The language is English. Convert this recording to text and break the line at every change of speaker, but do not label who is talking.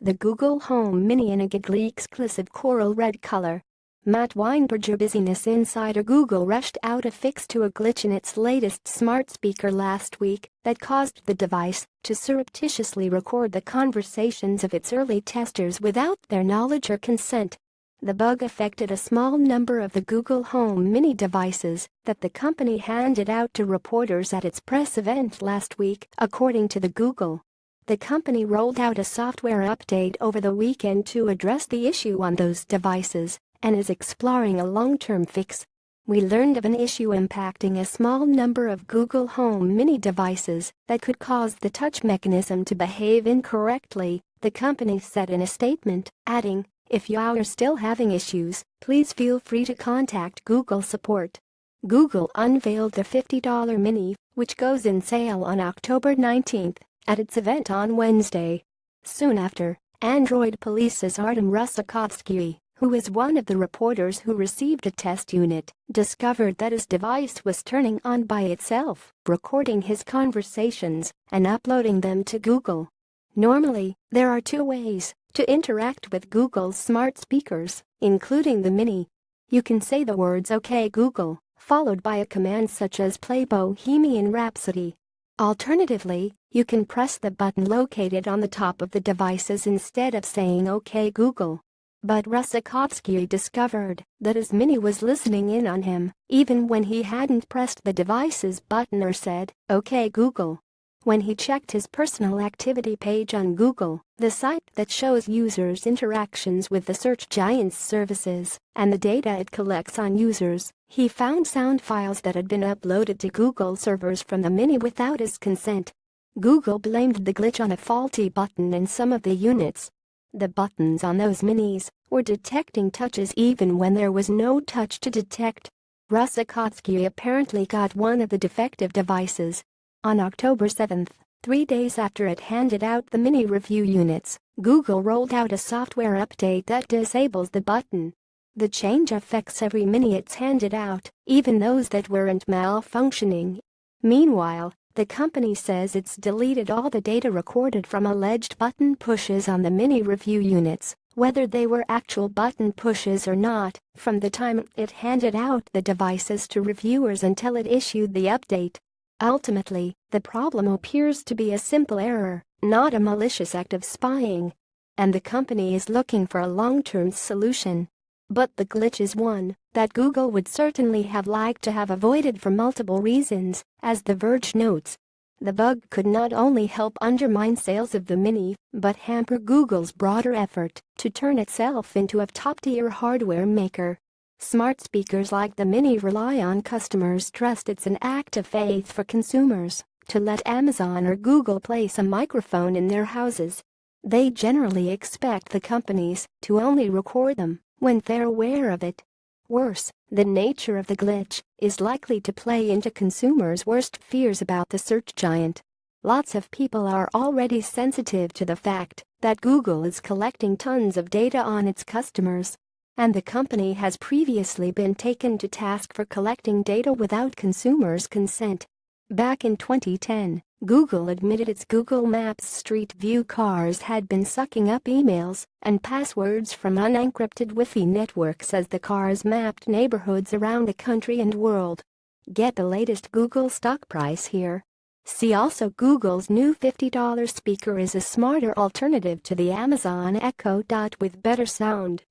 The Google Home Mini in a Gadget exclusive coral red color. Matt Weinberger, business insider. Google rushed out a fix to a glitch in its latest smart speaker last week that caused the device to surreptitiously record the conversations of its early testers without their knowledge or consent. The bug affected a small number of the Google Home Mini devices that the company handed out to reporters at its press event last week, according to the Google. The company rolled out a software update over the weekend to address the issue on those devices and is exploring a long-term fix. We learned of an issue impacting a small number of Google Home Mini devices that could cause the touch mechanism to behave incorrectly, the company said in a statement, adding, "If you are still having issues, please feel free to contact Google support." Google unveiled the $50 Mini, which goes in sale on October 19th, at its event on Wednesday. Soon after, Android Police's Artem Rusakovsky, who is one of the reporters who received a test unit, discovered that his device was turning on by itself, recording his conversations and uploading them to Google. Normally, there are two ways to interact with Google's smart speakers, including the Mini. You can say the words "OK Google," followed by a command such as "Play Bohemian Rhapsody." Alternatively, you can press the button located on the top of the devices instead of saying "OK Google." But Rusakovsky discovered that his Mini was listening in on him, even when he hadn't pressed the device's button or said, "OK Google." When he checked his personal activity page on Google, the site that shows users' interactions with the search giant's services and the data it collects on users, he found sound files that had been uploaded to Google servers from the Mini without his consent. Google blamed the glitch on a faulty button in some of the units. The buttons on those Minis were detecting touches even when there was no touch to detect. Rusakovsky apparently got one of the defective devices. On October 7, 3 days after it handed out the Mini review units, Google rolled out a software update that disables the button. The change affects every Mini it's handed out, even those that weren't malfunctioning. Meanwhile, the company says it's deleted all the data recorded from alleged button pushes on the Mini review units, whether they were actual button pushes or not, from the time it handed out the devices to reviewers until it issued the update. Ultimately, the problem appears to be a simple error, not a malicious act of spying. And the company is looking for a long-term solution. But the glitch is one that Google would certainly have liked to have avoided for multiple reasons, as The Verge notes. The bug could not only help undermine sales of the Mini, but hamper Google's broader effort to turn itself into a top-tier hardware maker. Smart speakers like the Mini rely on customers' trust. It's an act of faith for consumers to let Amazon or Google place a microphone in their houses. They generally expect the companies to only record them when they're aware of it. Worse, the nature of the glitch is likely to play into consumers' worst fears about the search giant. Lots of people are already sensitive to the fact that Google is collecting tons of data on its customers. And the company has previously been taken to task for collecting data without consumers' consent. Back in 2010, Google admitted its Google Maps Street View cars had been sucking up emails and passwords from unencrypted Wi-Fi networks as the cars mapped neighborhoods around the country and world. Get the latest Google stock price here. See also: Google's new $50 speaker is a smarter alternative to the Amazon Echo Dot with better sound.